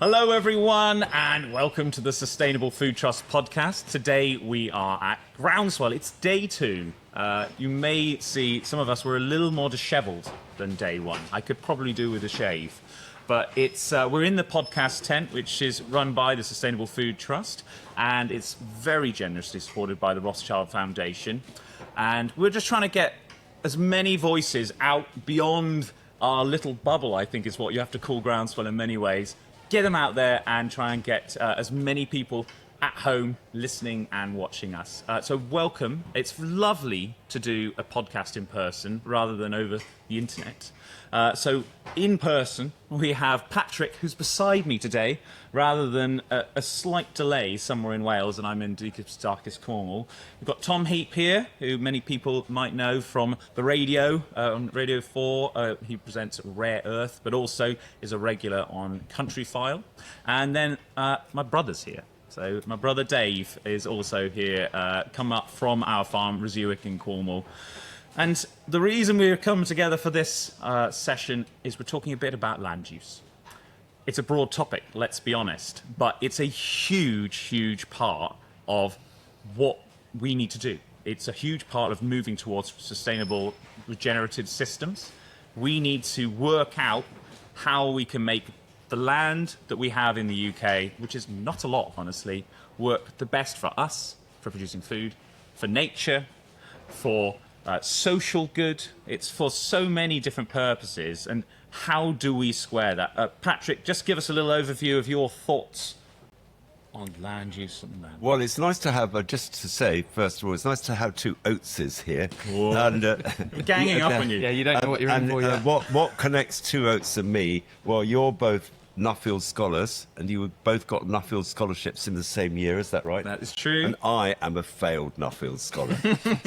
Hello everyone and welcome to the Sustainable Food Trust podcast. Today we are at Groundswell. It's day 2. You may see some of us were a little more dishevelled than day 1. I could probably do with a shave. But we're in the podcast tent, which is run by the Sustainable Food Trust, and it's very generously supported by the Rothschild Foundation. And we're just trying to get as many voices out beyond our little bubble, I think is what you have to call Groundswell in many ways. Get them out there and try and get as many people at home listening and watching us. So welcome. It's lovely to do a podcast in person rather than over the internet. So in person, we have Patrick, who's beside me today, rather than a slight delay somewhere in Wales, and I'm in deepest, darkest Cornwall. We've got Tom Heap here, who many people might know from the radio, on Radio 4. He presents Rare Earth, but also is a regular on Countryfile. And then my brother's here. So my brother Dave is also here, come up from our farm, Resiwick in Cornwall. And the reason we've come together for this session is we're talking a bit about land use. It's a broad topic, let's be honest, but it's a huge, huge part of what we need to do. It's a huge part of moving towards sustainable regenerative systems. We need to work out how we can make the land that we have in the UK, which is not a lot, honestly, work the best for us, for producing food, for nature, for social good. It's for so many different purposes. And how do we square that? Patrick, just give us a little overview of your thoughts on land use and land. Well, it's nice to have, just to say, first of all, it's nice to have two Oateses here. And, ganging up on you. Yeah, you don't know what you're in for yet. What connects two Oates and me? Well, you're both Nuffield scholars, and you both got Nuffield scholarships in the same year, is that right? That is true. And I am a failed Nuffield scholar.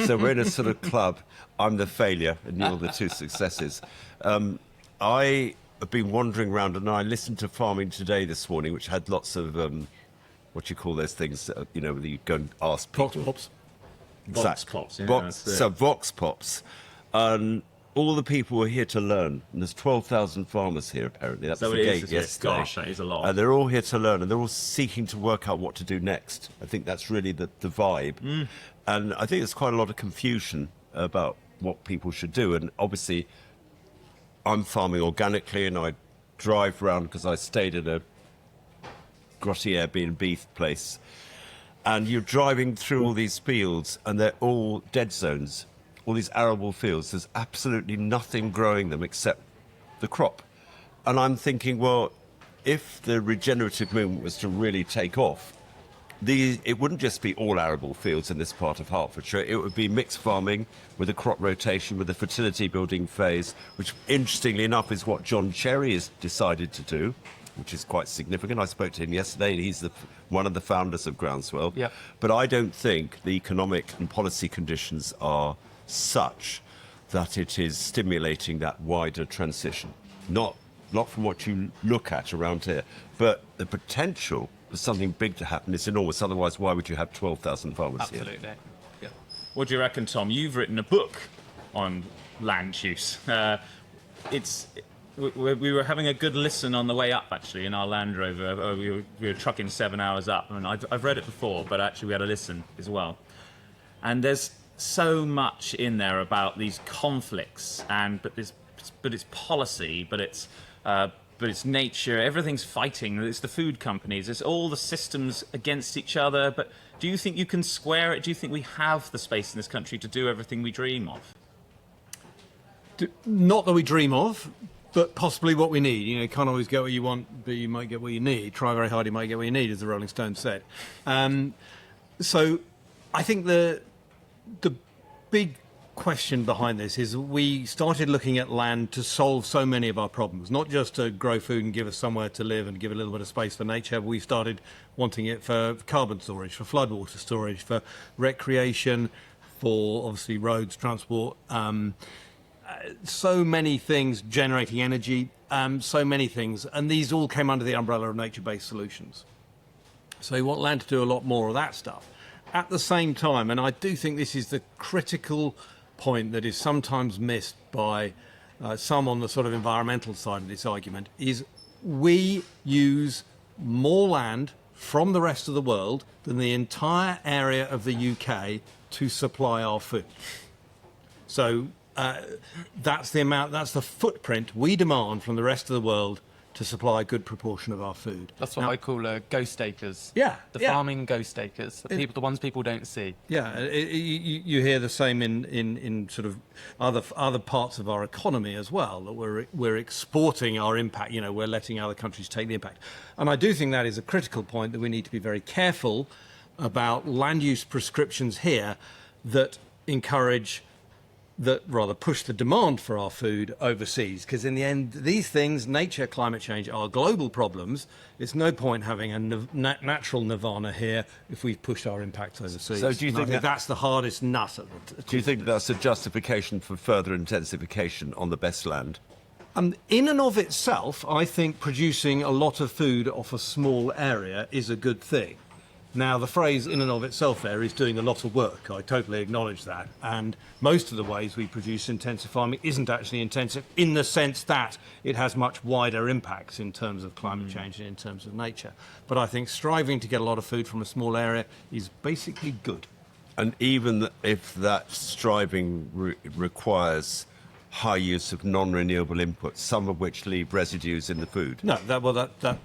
So we're in a sort of club. I'm the failure, and you're the two successes. I have been wandering around, and I listened to Farming Today this morning, which had lots of, what you call those things, where you go and ask people. Vox pops. Vox pops, yeah, Vox pops. And all the people were here to learn. And there's 12,000 farmers here, apparently. That's the gate yesterday. Gosh, that is a lot. And they're all here to learn, and they're all seeking to work out what to do next. I think that's really the vibe. And I think there's quite a lot of confusion about what people should do. And obviously, I'm farming organically, and I drive around because I stayed at a grotty Airbnb place. And you're driving through all these fields, and they're all dead zones. All these arable fields, there's absolutely nothing growing them except the crop. And I'm thinking, well, if the regenerative movement was to really take off, it wouldn't just be all arable fields in this part of Hertfordshire. It would be mixed farming with a crop rotation, with a fertility building phase, which, interestingly enough, is what John Cherry has decided to do, which is quite significant. I spoke to him yesterday, and he's one of the founders of Groundswell. Yep. But I don't think the economic and policy conditions are such that it is stimulating that wider transition. Not from what you look at around here, but the potential for something big to happen is enormous. Otherwise, why would you have 12,000 farmers here? Absolutely. Yeah. What do you reckon, Tom? You've written a book on land use. We were having a good listen on the way up, actually, in our Land Rover. We were trucking 7 hours up, and I've read it before, but actually we had a listen as well. And there's so much in there about these conflicts, but it's policy, but it's nature. Everything's fighting. It's the food companies. It's all the systems against each other. But do you think you can square it? Do you think we have the space in this country to do everything we dream of? Not that we dream of, but possibly what we need. You can't always get what you want, but you might get what you need. Try very hard, you might get what you need, as the Rolling Stones said. So I think the big question behind this is we started looking at land to solve so many of our problems, not just to grow food and give us somewhere to live and give a little bit of space for nature. We started wanting it for carbon storage, for floodwater storage, for recreation, for obviously roads, transport, so many things, generating energy, so many things. And these all came under the umbrella of nature-based solutions. So you want land to do a lot more of that stuff. At the same time, and I do think this is the critical point that is sometimes missed by some on the sort of environmental side of this argument, is we use more land from the rest of the world than the entire area of the UK to supply our food. So that's the footprint we demand from the rest of the world to supply a good proportion of our food. That's what I call ghost acres. Yeah, The yeah. farming ghost acres. The ones people don't see. Yeah, you hear the same in sort of other parts of our economy as well, that we're exporting our impact, we're letting other countries take the impact. And I do think that is a critical point, that we need to be very careful about land use prescriptions here that push the demand for our food overseas, because in the end, these things, nature, climate change, are global problems. It's no point having a natural nirvana here if we've pushed our impacts overseas. So do you think that's the hardest nut? Do you think that's a justification for further intensification on the best land? In and of itself, I think producing a lot of food off a small area is a good thing. Now, the phrase in and of itself there is doing a lot of work. I totally acknowledge that. And most of the ways we produce intensive farming isn't actually intensive, in the sense that it has much wider impacts in terms of climate change and in terms of nature. But I think striving to get a lot of food from a small area is basically good. And even if that striving requires high use of non-renewable inputs, some of which leave residues in the food. No,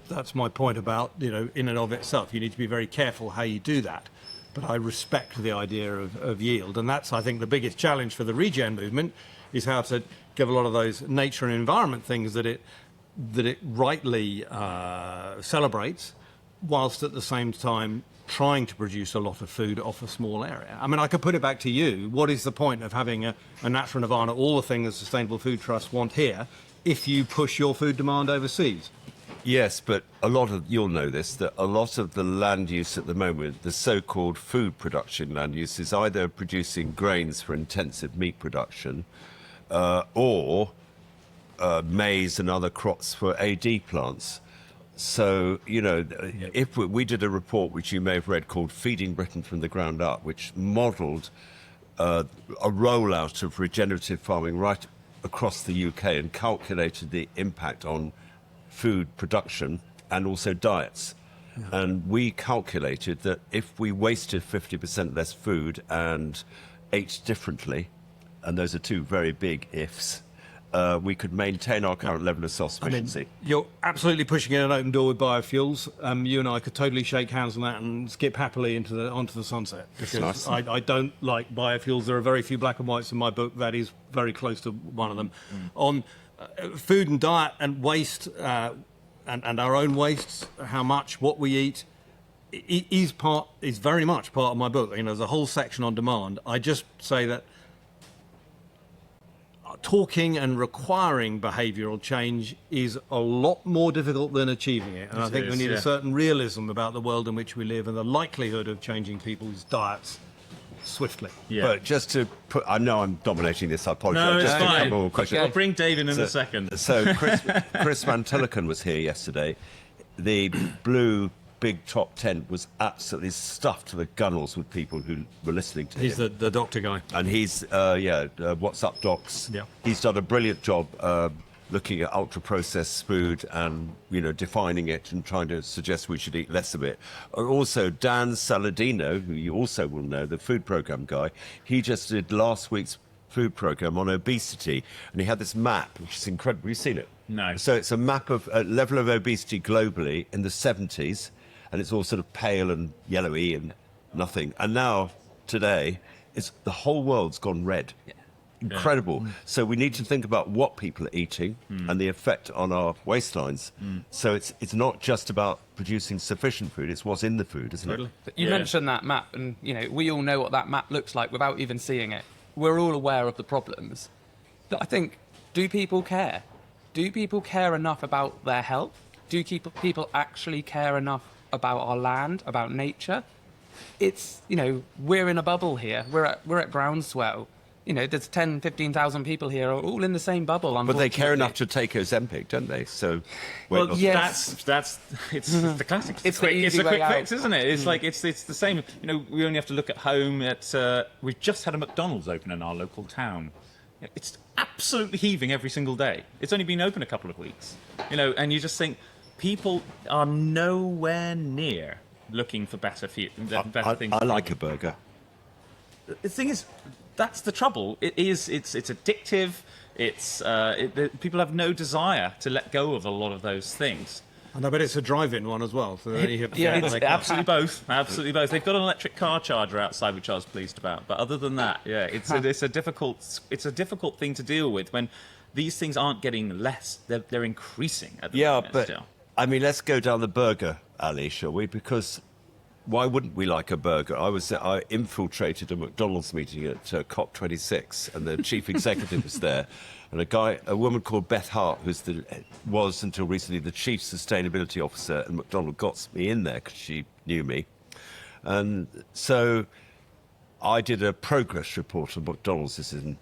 that's my point about, in and of itself. You need to be very careful how you do that. But I respect the idea of yield. And that's, I think, the biggest challenge for the regen movement, is how to give a lot of those nature and environment things that it rightly celebrates, whilst at the same time trying to produce a lot of food off a small area. I mean, I could put it back to you. What is the point of having a natural nirvana, all the things Sustainable Food Trust want here, if you push your food demand overseas? Yes, but you'll know this, that a lot of the land use at the moment, the so-called food production land use, is either producing grains for intensive meat production or maize and other crops for AD plants. So, if we did a report, which you may have read, called Feeding Britain from the Ground Up, which modelled a rollout of regenerative farming right across the UK and calculated the impact on food production and also diets. Yeah. And we calculated that if we wasted 50% less food and ate differently, and those are two very big ifs, we could maintain our current level of self-sufficiency. You're absolutely pushing in an open door with biofuels. You and I could totally shake hands on that and skip happily onto the sunset. Because nice. I don't like biofuels. There are very few black and whites in my book. That is very close to one of them. On food and diet and waste and our own wastes, how much, what we eat, is very much part of my book. There's a whole section on demand. I just say that talking and requiring behavioural change is a lot more difficult than achieving it. And I think we need a certain realism about the world in which we live and the likelihood of changing people's diets swiftly. Yeah. But just to put, I know I'm dominating this, I apologise. No, it's fine. Okay. I'll bring David in a second. So Chris Van Tillican was here yesterday. The blue big top tent was absolutely stuffed to the gunnels with people who were listening to him. He's the doctor guy. And he's, What's Up Docs. Yeah. He's done a brilliant job looking at ultra-processed food and, defining it and trying to suggest we should eat less of it. Also, Dan Saladino, who you also will know, the food programme guy, he just did last week's food programme on obesity, and he had this map, which is incredible. Have you seen it? No. So it's a map of level of obesity globally in the 70s, and it's all sort of pale and yellowy and nothing. And now, today, the whole world's gone red. Yeah. Incredible. Yeah. So we need to think about what people are eating and the effect on our waistlines. So it's not just about producing sufficient food, it's what's in the food, isn't it? You mentioned that map, and we all know what that map looks like without even seeing it. We're all aware of the problems. But I think, do people care? Do people care enough about their health? Do people actually care enough about our land, about nature? It's, we're in a bubble here. We're at Groundswell. There's 10, 15,000 people here, all in the same bubble. But they care enough to take Ozempic, don't they? So, yes, it's the classic. It's a quick fix, isn't it? It's like it's the same. We only have to look at home. We've just had a McDonald's open in our local town. It's absolutely heaving every single day. It's only been open a couple of weeks. And you just think, people are nowhere near looking for better things. I like a burger. The thing is, that's the trouble. It's addictive. People have no desire to let go of a lot of those things. And I bet it's a drive-in one as well. So It's absolutely both. Absolutely both. They've got an electric car charger outside, which I was pleased about. But other than that, yeah, it's a difficult thing to deal with when these things aren't getting less; they're increasing at the moment. But still. I mean, let's go down the burger alley, shall we? Because why wouldn't we like a burger? I infiltrated a McDonald's meeting at COP26, and the chief executive was there, and a woman called Beth Hart, was until recently the chief sustainability officer at McDonald's, got me in there because she knew me, and so I did a progress report on McDonald's. This is in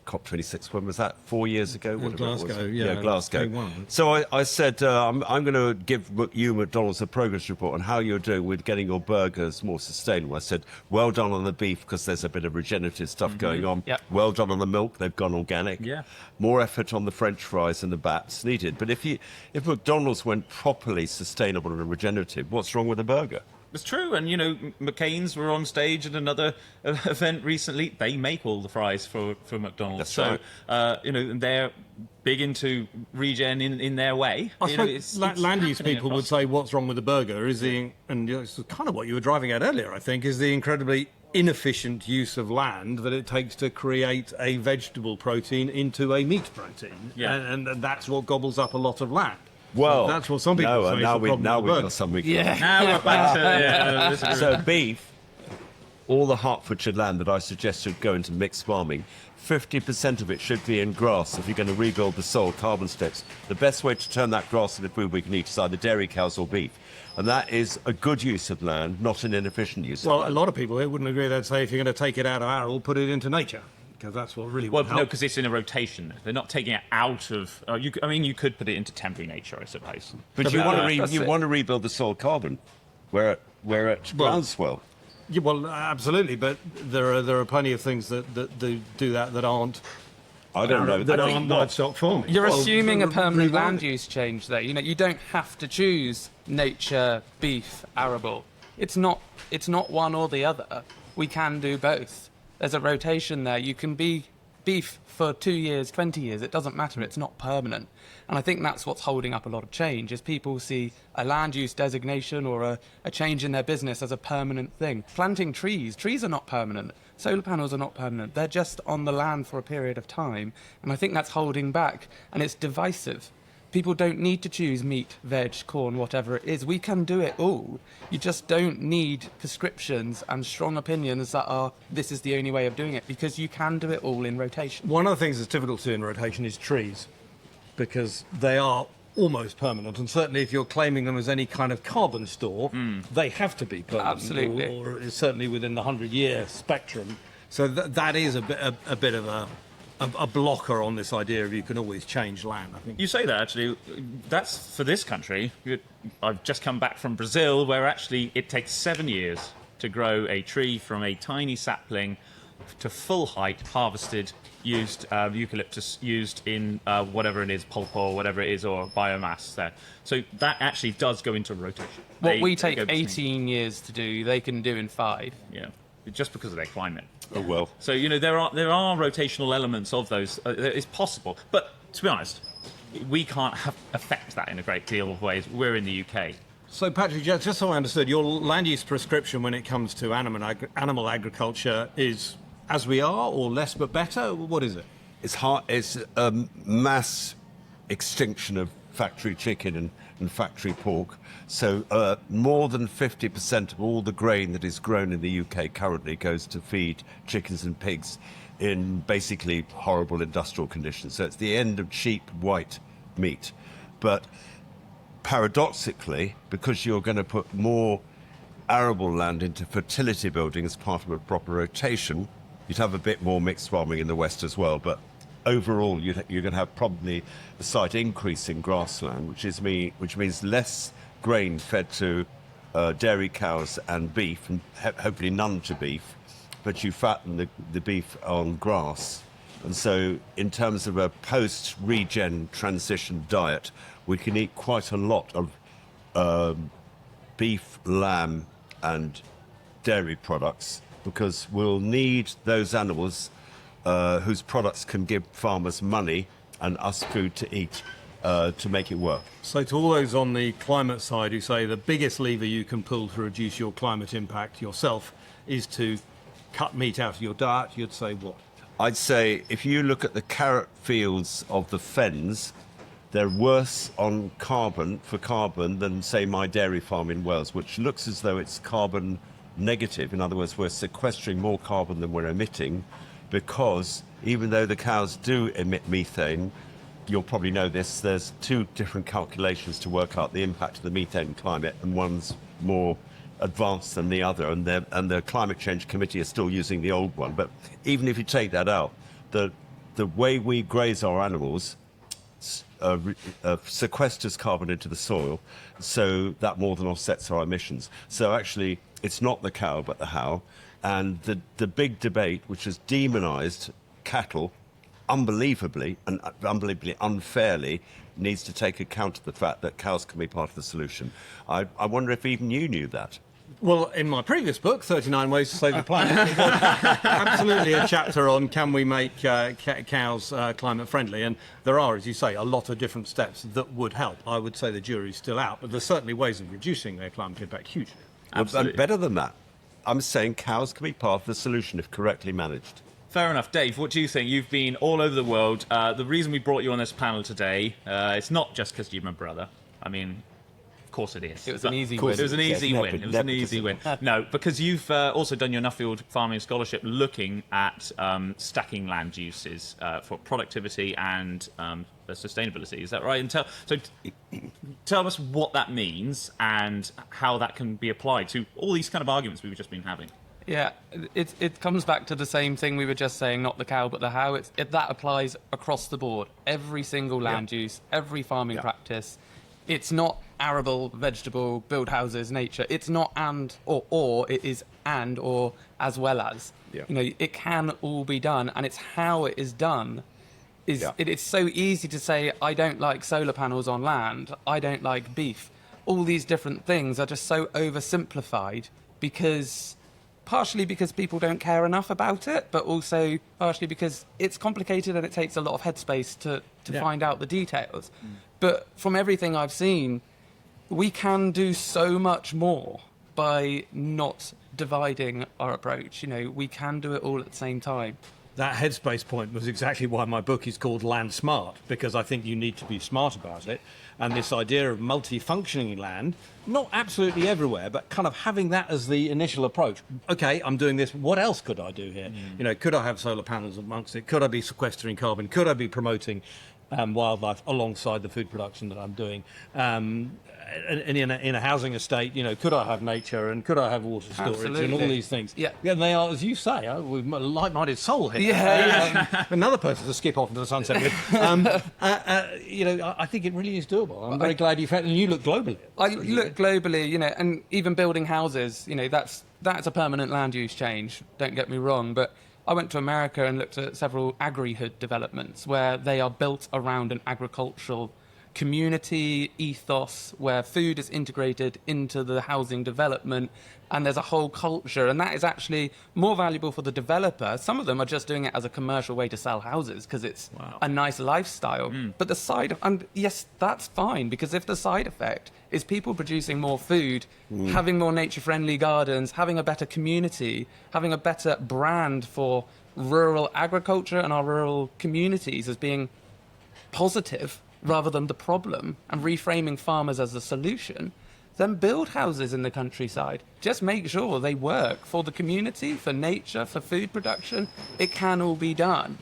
COP26, when was that? 4 years ago? Glasgow, Glasgow. K1. So I said, I'm going to give you, McDonald's, a progress report on how you're doing with getting your burgers more sustainable. I said, well done on the beef, because there's a bit of regenerative stuff going on. Yep. Well done on the milk, they've gone organic. Yeah. More effort on the French fries and the bats needed. But if McDonald's went properly sustainable and regenerative, what's wrong with a burger? It's true, and McCain's were on stage at another event recently. They make all the fries for McDonald's, That's right. They're big into regen in their way. I suppose land use people would say what's wrong with the burger is it's kind of what you were driving at earlier, I think, is the incredibly inefficient use of land that it takes to create a vegetable protein into a meat protein. Yeah. And that's what gobbles up a lot of land. Well, So that's what some people say. now we've got something. Yeah. Now we're back to So beef, all the Hertfordshire land that I suggest should go into mixed farming, 50% of it should be in grass if you're going to rebuild the soil, carbon steps. The best way to turn that grass into food we can eat is either dairy cows or beef. And that is a good use of land, not an inefficient use of Well, land. a lot of people here wouldn't agree. They'd say if you're going to take it out of arable, put it into nature. Because that's what really Well, would no, help. because it's in a rotation. They're not taking it out of. You could put it into temporary nature, I suppose. But you that's it. want to rebuild the soil carbon. We're at Groundswell. Yeah, well, absolutely, but there are plenty of things that do that aren't. I don't know. That aren't livestock farming. You're Well, assuming a permanent rewild land it. use change there. You don't have to choose nature, beef, arable. It's not one or the other. We can do both. There's a rotation there. You can be beef for 2 years, 20 years. It doesn't matter. It's not permanent. And I think that's what's holding up a lot of change, is people see a land use designation or a change in their business as a permanent thing. Planting trees are not permanent. Solar panels are not permanent. They're just on the land for a period of time. And I think that's holding back. And it's divisive. People don't need to choose meat, veg, corn, whatever it is. We can do it all. You just don't need prescriptions and strong opinions that are, this is the only way of doing it, because you can do it all in rotation. One of the things that's difficult to do in rotation is trees, because they are almost permanent, and certainly if you're claiming them as any kind of carbon store, they have to be permanent. Absolutely. Or certainly within the 100-year spectrum. So that is a bit of a blocker on this idea of you can always change land, I think. You say that, actually. That's for this country. I've just come back from Brazil, where actually it takes 7 years to grow a tree from a tiny sapling to full height, harvested, used eucalyptus, used in whatever it is, pulp or whatever it is, or biomass there. So that actually does go into rotation. What we they take go between- 18 years to do, they can do in 5. Yeah, just because of their climate. Oh, well. So, there are rotational elements of those. It's possible. But, to be honest, we can't affect that in a great deal of ways. We're in the UK. So, Patrick, just so I understood, your land use prescription when it comes to animal agriculture is as we are, or less but better? What is it? It's hard. It's mass extinction of factory chicken and factory pork. So more than 50% of all the grain that is grown in the UK currently goes to feed chickens and pigs in basically horrible industrial conditions. So it's the end of cheap white meat. But paradoxically, because you're going to put more arable land into fertility building as part of a proper rotation, you'd have a bit more mixed farming in the West as well. But overall, you're going to have probably a slight increase in grassland, which means less grain fed to dairy cows and beef, and hopefully none to beef. But you fatten the beef on grass, And so in terms of a post-regen transition diet, we can eat quite a lot of beef, lamb and dairy products, because we'll need those animals whose products can give farmers money and us food to eat to make it work. So to all those on the climate side who say the biggest lever you can pull to reduce your climate impact yourself is to cut meat out of your diet, you'd say what? I'd say if you look at the carrot fields of the fens, they're worse on carbon than, say, my dairy farm in Wales, which looks as though it's carbon negative. In other words, we're sequestering more carbon than we're emitting, because even though the cows do emit methane, you'll probably know this, there's two different calculations to work out the impact of the methane climate, and one's more advanced than the other, and the Climate Change Committee is still using the old one. But even if you take that out, the way we graze our animals sequesters carbon into the soil, so that more than offsets our emissions. So actually, it's not the cow but the how. And the big debate, which has demonised cattle unbelievably and unbelievably unfairly, needs to take account of the fact that cows can be part of the solution. I wonder if even you knew that. Well, in my previous book, 39 Ways to Save the Planet, absolutely a chapter on can we make cows climate friendly, and there are, as you say, a lot of different steps that would help. I would say the jury's still out, but there's certainly ways of reducing their climate impact hugely. Absolutely. And better than that, I'm saying cows can be part of the solution if correctly managed. Fair enough. Dave, what do you think? You've been all over the world. The reason we brought you on this panel today, it's not just because you're my brother. I mean, of course it is. It was an easy win. It was an easy win. It was an easy win. No, because you've also done your Nuffield Farming Scholarship looking at stacking land uses for productivity and sustainability. Is that right? And tell us what that means and how that can be applied to all these kind of arguments we've just been having. Yeah, it comes back to the same thing we were just saying, not the cow but the how. That applies across the board. Every single land use, every farming practice. It's not arable, vegetable, build houses, nature. It's not and or, it is and or as well as. Yeah. You know, it can all be done, and it's how it is done. It is so easy to say, I don't like solar panels on land, I don't like beef. All these different things are just so oversimplified partially because people don't care enough about it, but also partially because it's complicated and it takes a lot of headspace to find out the details. But from everything I've seen, we can do so much more by not dividing our approach. You know, we can do it all at the same time. That headspace point was exactly why my book is called Land Smart, because I think you need to be smart about it. And this idea of multifunctioning land, not absolutely everywhere, but kind of having that as the initial approach. Okay, I'm doing this. What else could I do here? You know, could I have solar panels amongst it? Could I be sequestering carbon? Could I be promoting wildlife alongside the food production that I'm doing? In a housing estate, you know, could I have nature and could I have water storage and all these things? Yeah, they are, as you say, we've a like-minded soul here. Yeah. Another person to skip off into the sunset with. You know, I think it really is doable. I'm very glad you found, and you look globally. I look globally, you know, and even building houses, you know, that's a permanent land use change. Don't get me wrong, but I went to America and looked at several agrihood developments where they are built around an agricultural community ethos where food is integrated into the housing development, and there's a whole culture, and that is actually more valuable for the developer. Some of them are just doing it as a commercial way to sell houses because it's a nice lifestyle. But and yes, that's fine, because if the side effect is people producing more food, having more nature-friendly gardens, having a better community, having a better brand for rural agriculture and our rural communities as being positive rather than the problem, and reframing farmers as the solution, then build houses in the countryside. Just make sure they work for the community, for nature, for food production. It can all be done.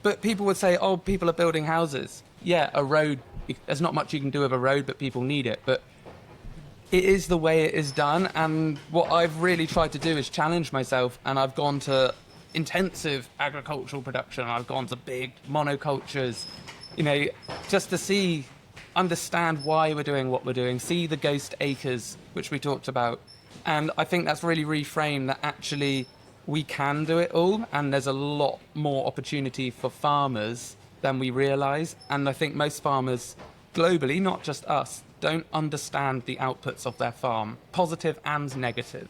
But people would say, oh, people are building houses. Yeah, a road, there's not much you can do with a road, but people need it. But it is the way it is done, and what I've really tried to do is challenge myself, and I've gone to intensive agricultural production, I've gone to big monocultures, you know, just to understand why we're doing what we're doing, see the ghost acres, which we talked about. And I think that's really reframed that actually we can do it all, and there's a lot more opportunity for farmers than we realise. And I think most farmers globally, not just us, don't understand the outputs of their farm, positive and negative.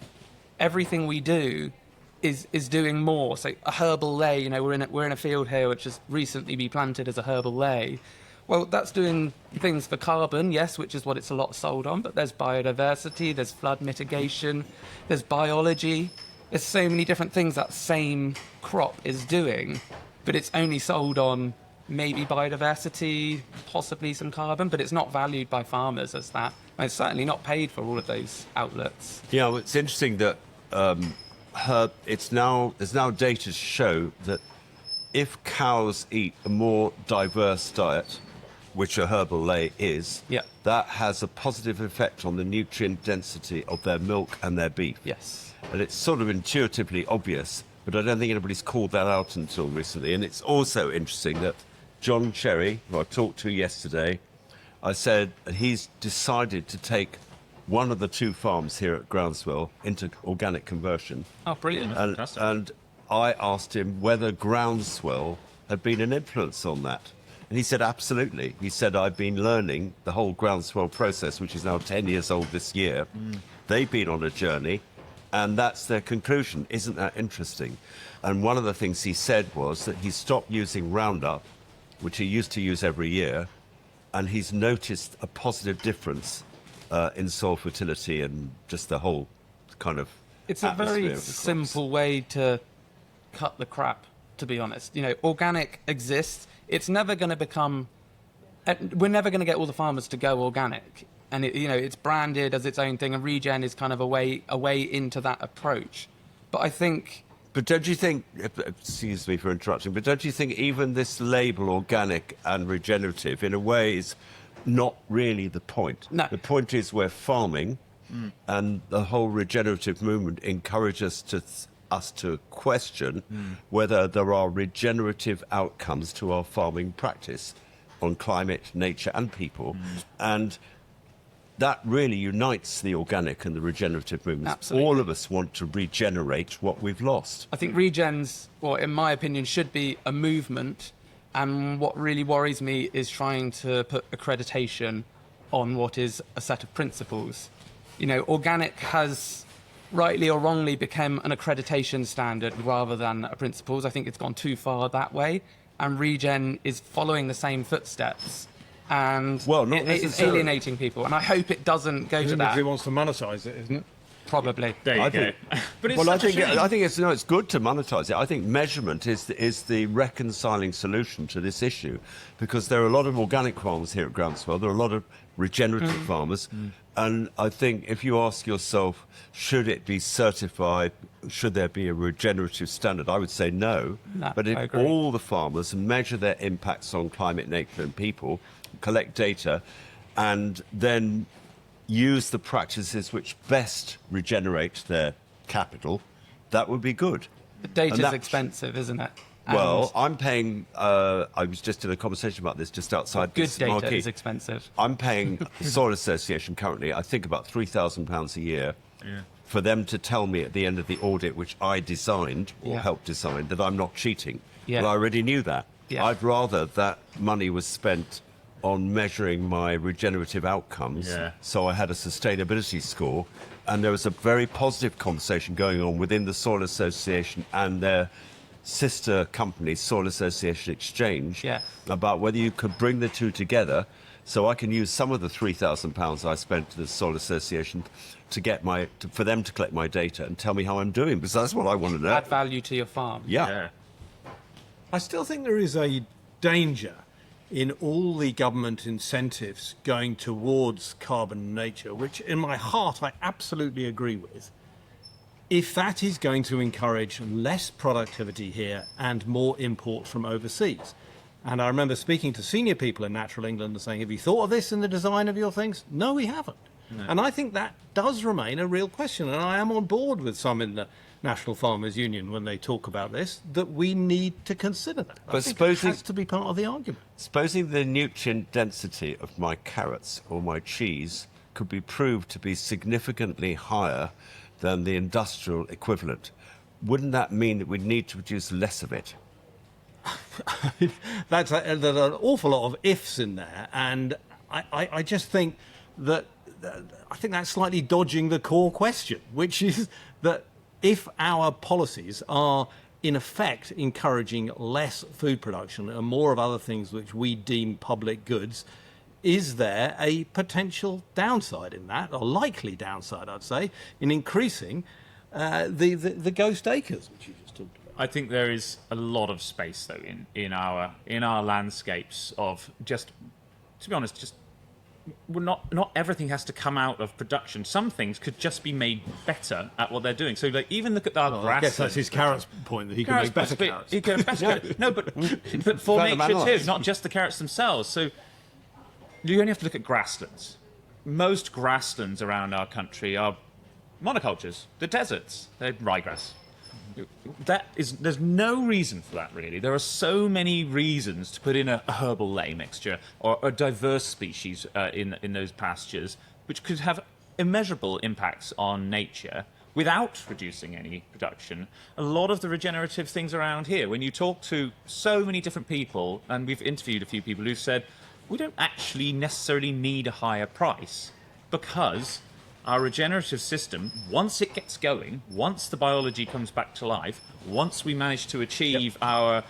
Everything we do is doing more. So a herbal ley, we're in a field here which has recently been planted as a herbal ley. Well, that's doing things for carbon, yes, which is what it's a lot sold on, but there's biodiversity, there's flood mitigation, there's biology. There's so many different things that same crop is doing, but it's only sold on maybe biodiversity, possibly some carbon, but it's not valued by farmers as that. And it's certainly not paid for all of those outlets. Yeah, well, it's interesting that there's now data to show that if cows eat a more diverse diet, which a herbal ley is, that has a positive effect on the nutrient density of their milk and their beef. Yes. And it's sort of intuitively obvious, but I don't think anybody's called that out until recently. And it's also interesting that John Cherry, who I talked to yesterday, I said that he's decided to take one of the 2 farms here at Groundswell into organic conversion. Oh, brilliant. And I asked him whether Groundswell had been an influence on that. And he said, absolutely. He said, I've been learning the whole Groundswell process, which is now 10 years old this year. They've been on a journey, and that's their conclusion. Isn't that interesting? And one of the things he said was that he stopped using Roundup, which he used to use every year, and he's noticed a positive difference in soil fertility and just the whole kind of It's a very simple way to cut the crap, to be honest. Organic exists. It's never going to become... We're never going to get all the farmers to go organic. And, it's branded as its own thing, and regen is kind of a way into that approach. But I think... But don't you think, excuse me for interrupting, but don't you think even this label, organic and regenerative, in a way is not really the point? No. The point is we're farming, and the whole regenerative movement encourages us to question whether there are regenerative outcomes to our farming practice on climate, nature and people. And that really unites the organic and the regenerative movements. Absolutely. All of us want to regenerate what we've lost. I think regens, in my opinion, should be a movement. And what really worries me is trying to put accreditation on what is a set of principles. Organic has, rightly or wrongly, become an accreditation standard rather than a principles. I think it's gone too far that way. And regen is following the same footsteps. And it's alienating people. And I hope it doesn't go to that. He wants to monetize it, isn't it? Probably. There you go. But it's I think it's good to monetize it. I think measurement is the reconciling solution to this issue, because there are a lot of organic farmers here at Groundswell. There are a lot of regenerative farmers, and I think if you ask yourself, should it be certified? Should there be a regenerative standard? I would say no. But if all the farmers measure their impacts on climate, nature, and people, collect data, and then use the practices which best regenerate their capital, that would be good. The data's expensive, isn't it? Well, I'm paying... I was just in a conversation about this just outside good this data marquee. is expensive. I'm paying the Soil Association currently, I think, about £3,000 a year for them to tell me at the end of the audit, which I designed or helped design, that I'm not cheating. Yeah. Well, I already knew that. Yeah. I'd rather that money was spent on measuring my regenerative outcomes, so I had a sustainability score, and there was a very positive conversation going on within the Soil Association and their sister company, Soil Association Exchange, about whether you could bring the two together, so I can use some of the £3,000 I spent to the Soil Association to get for them to collect my data and tell me how I'm doing, because that's what I want to know. Add value to your farm. Yeah. I still think there is a danger in all the government incentives going towards carbon nature, which in my heart I absolutely agree with, if that is going to encourage less productivity here and more import from overseas. And I remember speaking to senior people in Natural England and saying, have you thought of this in the design of your things? No, we haven't. No. And I think that does remain a real question. And I am on board with some in the National Farmers Union when they talk about this, that we need to consider that. But I think it has to be part of the argument. Supposing the nutrient density of my carrots or my cheese could be proved to be significantly higher than the industrial equivalent, wouldn't that mean that we need to produce less of it? There's an awful lot of ifs in there, and I just think that I think that's slightly dodging the core question, which is that if our policies are in effect encouraging less food production and more of other things which we deem public goods, is there a potential downside in that, or likely downside, I'd say, in increasing the ghost acres, which you just talked about? I think there is a lot of space, though, in our landscapes of just, to be honest, just not everything has to come out of production. Some things could just be made better at what they're doing. So, like, even look at our grasslands. I guess that's his carrots point, that he can make better carrots. He can make better carrots. No, but for nature too, not just the carrots themselves. So you only have to look at grasslands. Most grasslands around our country are monocultures. They're deserts. They're ryegrass. There's no reason for that, really. There are so many reasons to put in a herbal ley mixture or a diverse species in those pastures, which could have immeasurable impacts on nature without reducing any production. A lot of the regenerative things around here, when you talk to so many different people, and we've interviewed a few people who've said, we don't actually necessarily need a higher price because our regenerative system, once it gets going, once the biology comes back to life, once we manage to achieve our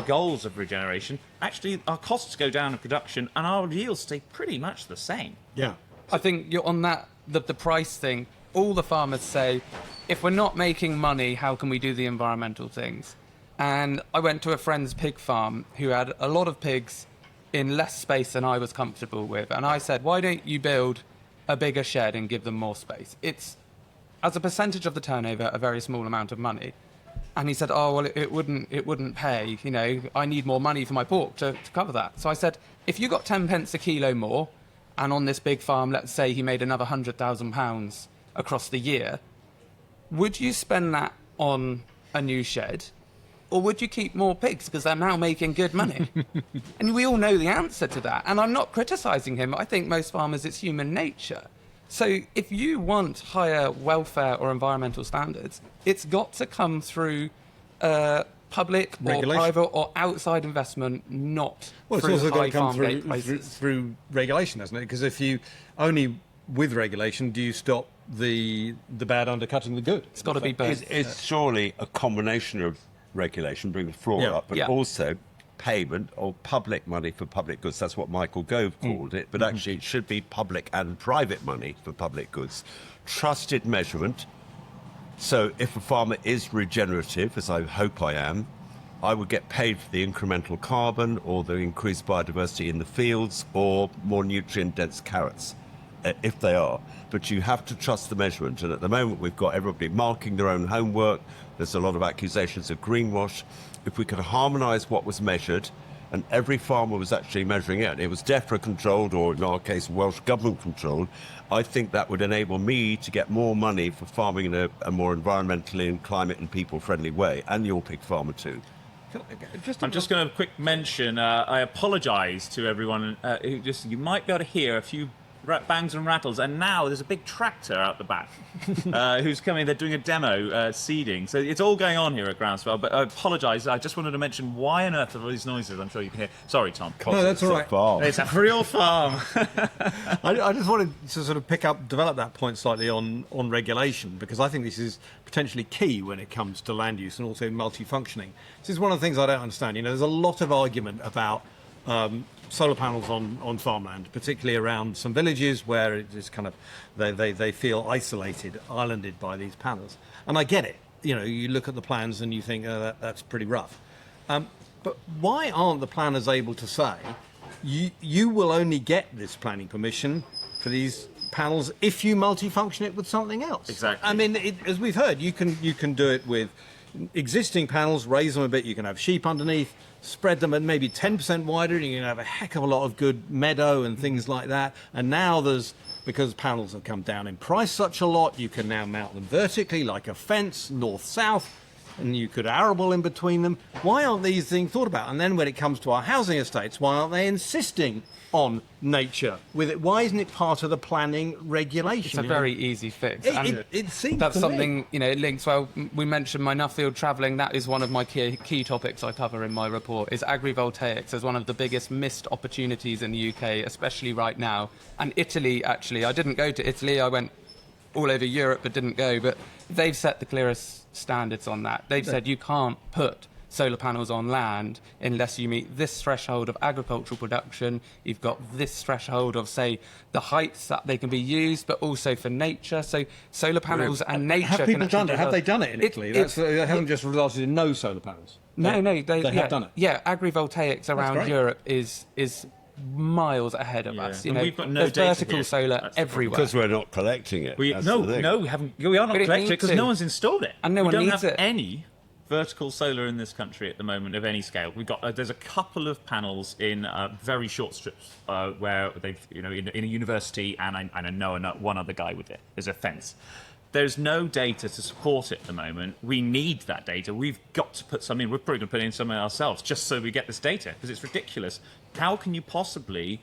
goals of regeneration, actually our costs go down in production and our yields stay pretty much the same. Yeah. I think you're on that, the price thing. All the farmers say, if we're not making money, how can we do the environmental things? And I went to a friend's pig farm who had a lot of pigs in less space than I was comfortable with. And I said, why don't you build a bigger shed and give them more space? It's, as a percentage of the turnover, a very small amount of money. And he said, oh, well, it wouldn't pay. You know, I need more money for my pork to cover that. So I said, if you got 10 pence a kilo more, and on this big farm, let's say he made another £100,000 across the year, would you spend that on a new shed? Or would you keep more pigs because they're now making good money? And we all know the answer to that. And I'm not criticising him. I think most farmers, it's human nature. So if you want higher welfare or environmental standards, it's got to come through public or private or outside investment, not through it's also high got to farm come through regulation, hasn't it? Because if you only with regulation do you stop the bad undercutting the good? It's got to be both. It's surely a combination of regulation, bring the floor up, but also payment or public money for public goods. That's what Michael Gove called it, but actually it should be public and private money for public goods. Trusted measurement. So if a farmer is regenerative, as I hope I am, I would get paid for the incremental carbon or the increased biodiversity in the fields or more nutrient-dense carrots, if they are. But you have to trust the measurement. And at the moment, we've got everybody marking their own homework. There's a lot of accusations of greenwash. If we could harmonise what was measured, and every farmer was actually measuring it was DEFRA-controlled, or in our case, Welsh Government-controlled, I think that would enable me to get more money for farming in a more environmentally and climate and people-friendly way, and your pig farmer too. I'm just going to quick mention, I apologise to everyone who you might be able to hear a few bangs and rattles, and now there's a big tractor out the back who's coming. They're doing a demo seeding, so it's all going on here at Groundswell. But I apologise, I just wanted to mention why on earth are all these noises. I'm sure you can hear. Sorry, Tom. No, that's all right. It's a real farm. I just wanted to sort of develop that point slightly on regulation, because I think this is potentially key when it comes to land use and also multifunctioning. This is one of the things I don't understand. You know, there's a lot of argument about solar panels on farmland, particularly around some villages where it is kind of they feel isolated, islanded by these panels. And I get it. You know, you look at the plans and you think, that's pretty rough. But why aren't the planners able to say, you will only get this planning permission for these panels if you multifunction it with something else? Exactly. I mean, as we've heard, you can do it with existing panels, raise them a bit, you can have sheep underneath, spread them at maybe 10% wider, and you can have a heck of a lot of good meadow and things like that. And now because panels have come down in price such a lot, you can now mount them vertically like a fence, north-south, and you could arable in between them. Why aren't these things thought about? And then when it comes to our housing estates, why aren't they insisting on nature with it? Why isn't it part of the planning regulation? It's a very easy fix. It seems that's to something, me. it links well. We mentioned my Nuffield travelling. That is one of my key topics I cover in my report, is agrivoltaics as one of the biggest missed opportunities in the UK, especially right now. And Italy, actually, I didn't go to Italy. I went all over Europe but didn't go. But they've set the clearest standards on that. They've said you can't put solar panels on land unless you meet this threshold of agricultural production. You've got this threshold of, say, the heights that they can be used, but also for nature. So solar panels and nature. Have people done it? Have they done it in It- Italy? it- It hasn't just resulted in no solar panels. No, they have done it. Yeah, agrivoltaics around great. Europe is miles ahead of us. And we've got no there's data vertical here. solar That's the everywhere. Because we're not collecting it. That's No, the thing. we haven't. We are not But it collecting it needs because to. no one's installed it. And no we one don't needs have it. any vertical solar in this country at the moment of any scale. We've got there's a couple of panels in very short strips where they've in a university, and I know one other guy with it. There's a fence. There's no data to support it at the moment. We need that data. We've got to put some in. We're probably going to put in some ourselves just so we get this data, because it's ridiculous. How can you possibly...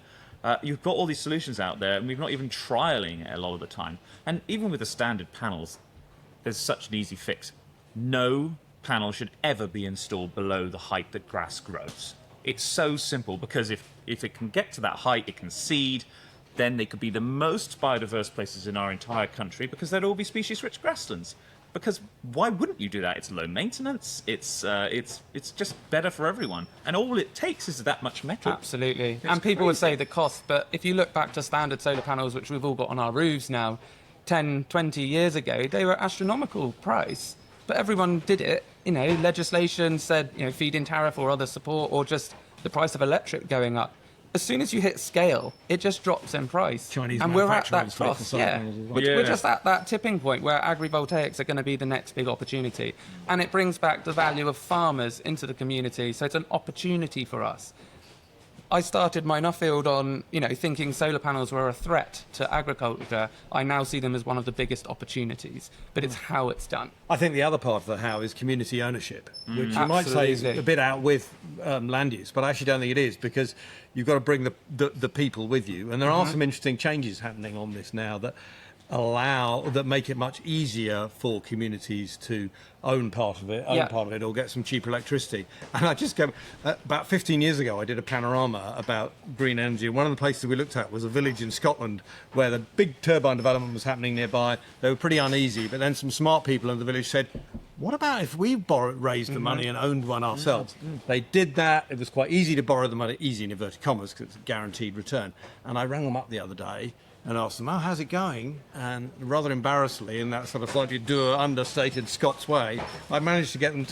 you've got all these solutions out there, and we're not even trialling it a lot of the time. And even with the standard panels, there's such an easy fix. No panel should ever be installed below the height that grass grows. It's so simple, because if it can get to that height, it can seed, then they could be the most biodiverse places in our entire country, because they'd all be species-rich grasslands. Because why wouldn't you do that? It's low maintenance. It's just better for everyone. And all it takes is that much metal. Absolutely. And people would say the cost, but if you look back to standard solar panels, which we've all got on our roofs now, 10, 20 years ago, they were astronomical price. But everyone did it. Legislation said, feed-in tariff or other support, or just the price of electric going up. As soon as you hit scale, it just drops in price. Chinese and we're at that manufacturers make the cost. solar Yeah. panels as well. We're just at that tipping point where agrivoltaics are going to be the next big opportunity. And it brings back the value of farmers into the community. So it's an opportunity for us. I started my Nuffield on, thinking solar panels were a threat to agriculture. I now see them as one of the biggest opportunities, but it's how it's done. I think the other part of the how is community ownership, which you might say is Absolutely. a bit out with land use, but I actually don't think it is, because you've got to bring the people with you. And there are some interesting changes happening on this now that make it much easier for communities to own part of it, or get some cheaper electricity. And I just go, about 15 years ago, I did a panorama about green energy. And one of the places we looked at was a village in Scotland where the big turbine development was happening nearby. They were pretty uneasy, but then some smart people in the village said, what about if we raised the money and owned one ourselves? They did that. It was quite easy to borrow the money, easy in inverted commas, because it's a guaranteed return. And I rang them up the other day and asked them, how's it going? And rather embarrassingly, in that sort of slightly dour, understated Scots way, I managed to get them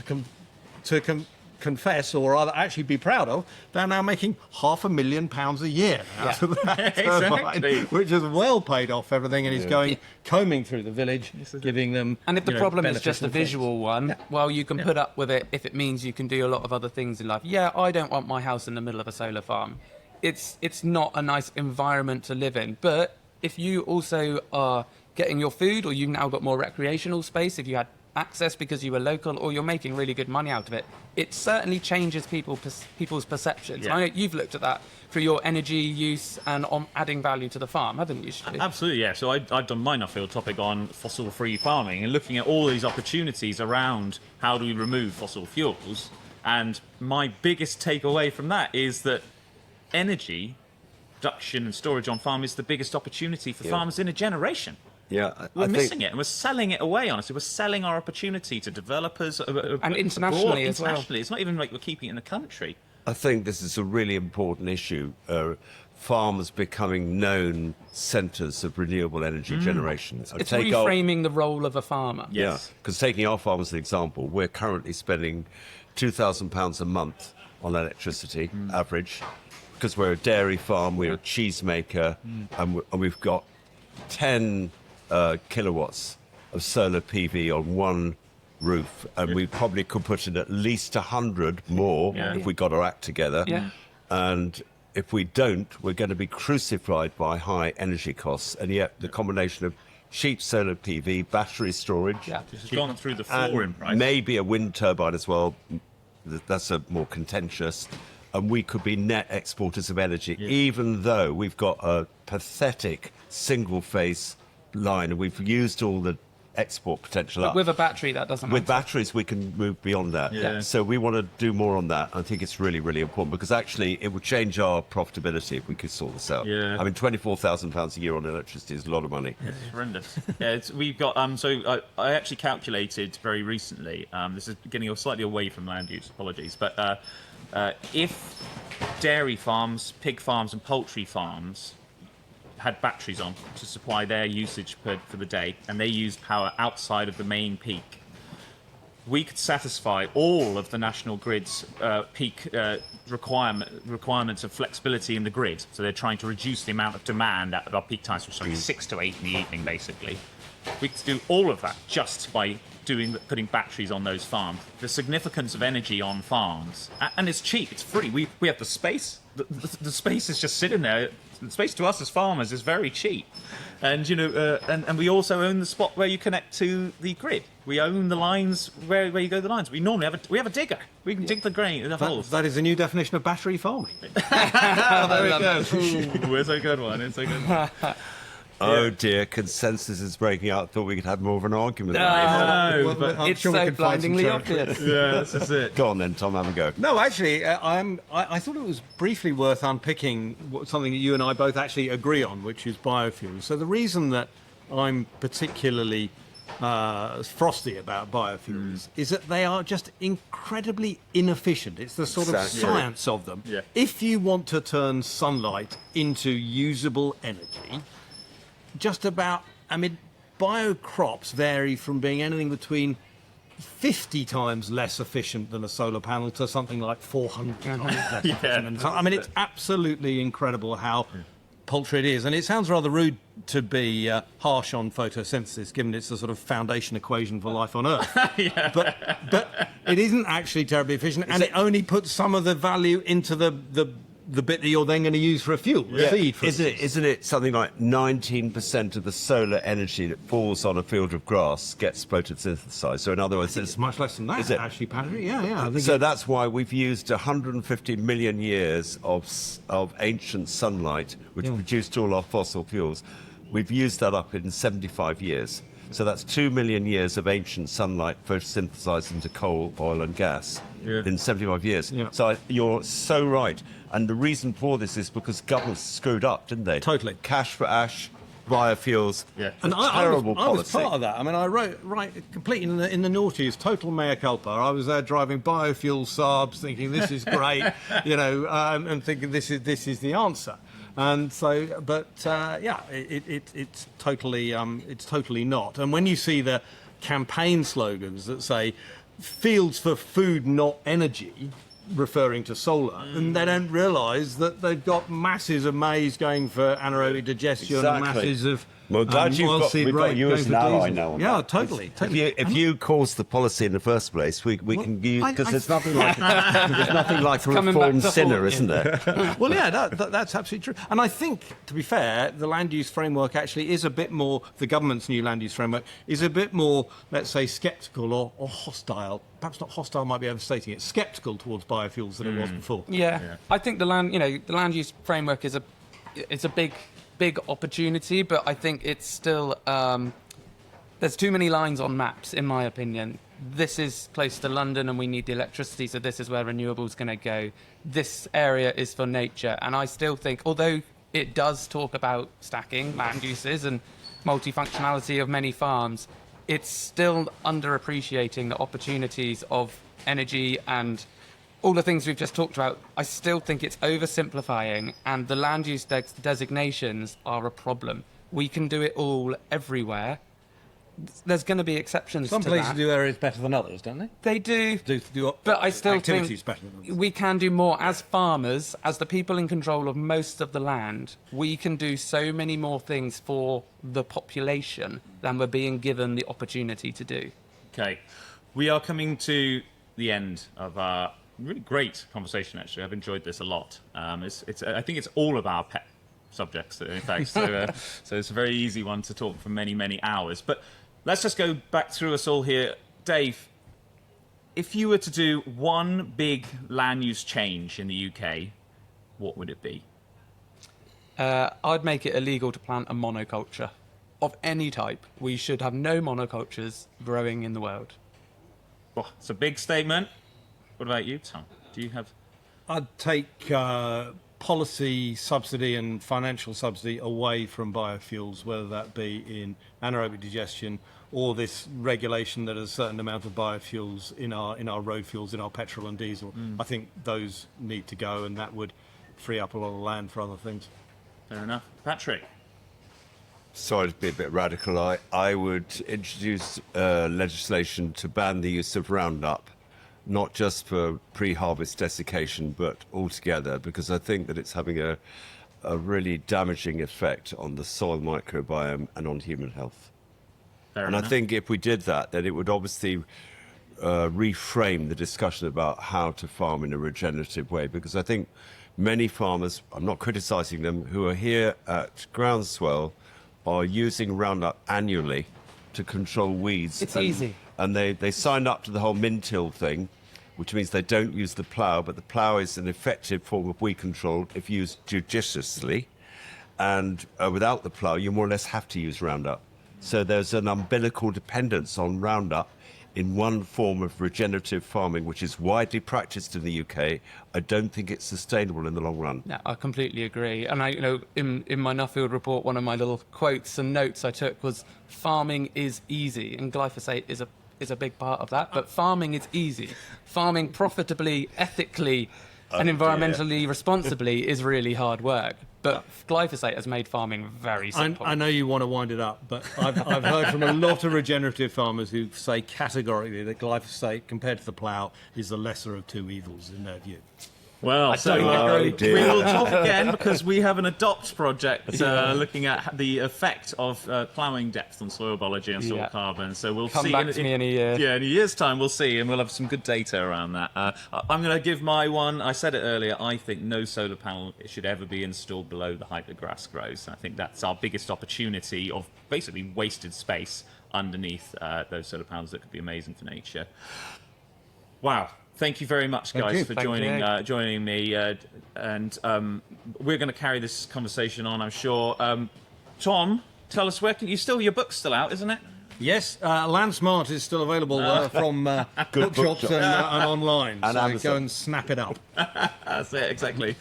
to confess, or rather actually be proud of, they're now making £500,000 a year out of that turbine, Exactly. which has well paid off everything, and he's combing through the village, giving them... And if the problem is just a beneficial visual one, well, you can put up with it if it means you can do a lot of other things in life. Yeah, I don't want my house in the middle of a solar farm. It's not a nice environment to live in. But if you also are getting your food, or you've now got more recreational space, if you had access because you were local, or you're making really good money out of it, it certainly changes people's perceptions. Yeah. I know you've looked at that through your energy use and on adding value to the farm, haven't you, Stuart? Absolutely, yeah. So I've done my Nuffield topic on fossil-free farming and looking at all these opportunities around how do we remove fossil fuels. And my biggest takeaway from that is that energy production and storage on farm is the biggest opportunity for farmers in a generation. Yeah, We're missing it, and we're selling it away, honestly. We're selling our opportunity to developers And internationally abroad, as well. internationally. It's not even like we're keeping it in the country. I think this is a really important issue. Farmers becoming known centres of renewable energy generation. It's reframing the role of a farmer. Yes. Yeah, because taking our farm as an example, we're currently spending £2,000 a month on electricity, average, because we're a dairy farm, we're a cheese maker, and we've got 10 kilowatts of solar PV on one roof, and we probably could put in at least 100 more if we got our act together. Yeah. And if we don't, we're going to be crucified by high energy costs. And yet the combination of cheap solar PV, battery storage, It's gone through the floor in and price. maybe a wind turbine as well, that's a more contentious, and we could be net exporters of energy, even though we've got a pathetic single-phase line, and we've used all the export potential But up. with a battery, that doesn't With matter. batteries, we can move beyond that. Yeah. So we want to do more on that. I think it's really, really important because actually it would change our profitability if we could sort this out. Yeah. I mean, £24,000 a year on electricity is a lot of money. It's horrendous. Yeah, we've got. So I actually calculated very recently. This is getting slightly away from land use. Apologies, but if dairy farms, pig farms, and poultry farms had batteries on to supply their usage for the day, and they used power outside of the main peak, we could satisfy all of the national grid's peak requirements of flexibility in the grid. So they're trying to reduce the amount of demand at our peak times, which is like 6 to 8 in the evening, basically. We could do all of that just by putting batteries on those farms. The significance of energy on farms, and it's cheap, it's free. We have the space. The space is just sitting there. The space to us as farmers is very cheap, and and we also own the spot where you connect to the grid. We own the lines where you go to the lines. We normally have a digger. We can dig the grain, the holes. That is a new definition of battery farming. There we go. Ooh, it's a good one. It's a good one. Oh dear, consensus is breaking out. Thought we could have more of an argument. No, Well, but I'm It's sure we so can find some blindingly territory. obvious. yeah, this is it. Go on then, Tom, have a go. No, actually, I thought it was briefly worth unpicking something that you and I both actually agree on, which is biofuels. So the reason that I'm particularly frosty about biofuels is that they are just incredibly inefficient. It's the sort of Exactly. science of them. Yeah. If you want to turn sunlight into usable energy, just about, biocrops vary from being anything between 50 times less efficient than a solar panel to something like 400 times less efficient. And it's absolutely incredible how paltry it is. And it sounds rather rude to be harsh on photosynthesis, given it's the sort of foundation equation for life on Earth. But it isn't actually terribly efficient, and it only puts some of the value into the bit that you're then going to use for a fuel, a feed. For Isn't it something like 19% of the solar energy that falls on a field of grass gets photosynthesized? So in other words, It's much less than that, Is it? actually, Patrick. Yeah. I think so that's why we've used 150 million years of ancient sunlight, which produced all our fossil fuels. We've used that up in 75 years. So that's 2 million years of ancient sunlight photosynthesized into coal, oil and gas in 75 years. Yeah. So you're so right. And the reason for this is because governments screwed up, didn't they? Totally. Cash for ash, biofuels. Yeah. And Terrible I was policy. part of that. I wrote completely in the noughties, total mea culpa. I was there driving biofuel Saabs, thinking this is great, and thinking this is the answer. And so, but it's totally not. And when you see the campaign slogans that say "fields for food, not energy," referring to solar, and they don't realise that they've got masses of maize going for anaerobic digestion and Exactly. masses of Well, glad oilseed we've got rape you going as for an ally diesel. now on Yeah, that. totally. If you caused the policy in the first place, we can use, because there's nothing like a coming back reformed to sinner, haunt isn't there? Well, yeah, that's absolutely true. And I think, to be fair, the land use framework actually is a bit more, the government's new land use framework is a bit more, let's say, sceptical or hostile. Perhaps not hostile might be overstating it, sceptical towards biofuels than it was before. Yeah. I think the land use framework is a big opportunity, but I think it's still there's too many lines on maps, in my opinion. This is close to London, and we need the electricity, so this is where renewables going to go. This area is for nature, and I still think, although it does talk about stacking land uses and multifunctionality of many farms, it's still underappreciating the opportunities of energy and all the things we've just talked about. I still think it's oversimplifying, and the land use designations are a problem. We can do it all everywhere. There's going to be exceptions Some to places that. do areas better than others, don't they? They do. Do But I still activities think better than others. we can do more as farmers, as the people in control of most of the land. We can do so many more things for the population than we're being given the opportunity to do. Okay, we are coming to the end of our really great conversation. Actually, I've enjoyed this a lot. I think it's all of our pet subjects, in fact. So it's a very easy one to talk for many hours. But let's just go back through us all here, Dave. if you were to do one big land use change in the UK, what would it be? I'd make it illegal to plant a monoculture of any type. We should have no monocultures growing in the world. Oh, it's a big statement. What about you, Tom? Do you have... I'd take policy subsidy and financial subsidy away from biofuels, whether that be in anaerobic digestion or this regulation that a certain amount of biofuels in our road fuels, in our petrol and diesel. I think those need to go, and that would free up a lot of land for other things. Fair enough. Patrick? Sorry to be a bit radical. I would introduce legislation to ban the use of Roundup, not just for pre-harvest desiccation, but altogether, because I think that it's having a really damaging effect on the soil microbiome and on human health. Fair And enough. I think if we did that, then it would obviously reframe the discussion about how to farm in a regenerative way, because I think many farmers, I'm not criticising them, who are here at Groundswell are using Roundup annually to control weeds. It's easy. And they signed up to the whole min-till thing, which means they don't use the plough, but the plough is an effective form of weed control if used judiciously. And without the plough, you more or less have to use Roundup. So there's an umbilical dependence on Roundup in one form of regenerative farming, which is widely practiced in the UK. I don't think it's sustainable in the long run. Yeah, I completely agree. And in my Nuffield report, one of my little quotes and notes I took was farming is easy, and glyphosate is a big part of that. But farming is easy. Farming profitably, ethically, and environmentally responsibly is really hard work. But glyphosate has made farming very simple. I know you want to wind it up, but I've heard from a lot of regenerative farmers who say categorically that glyphosate, compared to the plough, is the lesser of two evils in their view. Well, so don't agree. we will talk again because we have an Adopt project looking at the effect of ploughing depth on soil biology and soil carbon. So we'll Come see. back to me in a year. Yeah, in a year's time we'll see, and we'll have some good data around that. I'm going to give my one. I said it earlier. I think no solar panel should ever be installed below the height the grass grows. I think that's our biggest opportunity of basically wasted space underneath those solar panels that could be amazing for nature. Wow. Thank you very much, guys, for joining me. And we're going to carry this conversation on, I'm sure. Tom, tell us your book's still out, isn't it? Yes, Landsmart is still available from bookshops and online. And so Amazon. go and snap it up. That's it, exactly.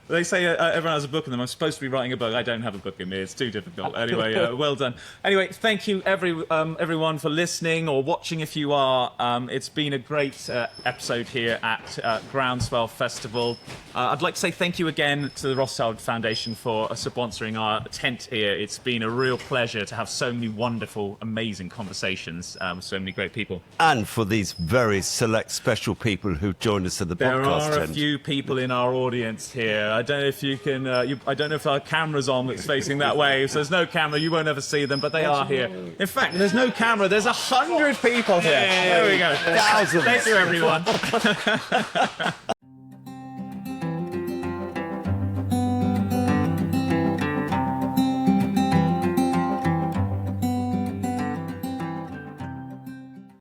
They say everyone has a book in them. I'm supposed to be writing a book. I don't have a book in me. It's too difficult. Anyway, well done. Anyway, thank you, everyone, for listening or watching if you are. It's been a great episode here at Groundswell Festival. I'd like to say thank you again to the Rothschild Foundation for sponsoring our tent here. It's been a real pleasure to have so many wonderful, amazing conversations with so many great people. And for these very select special people who joined us at the There podcast are a tent. few people in our audience here. I don't know if you can. I don't know if our camera's on that's facing that way. If there's no camera, you won't ever see them, but they are here. In fact, there's no camera. There's 100 people here. There we go. Thousands. Thank you, everyone.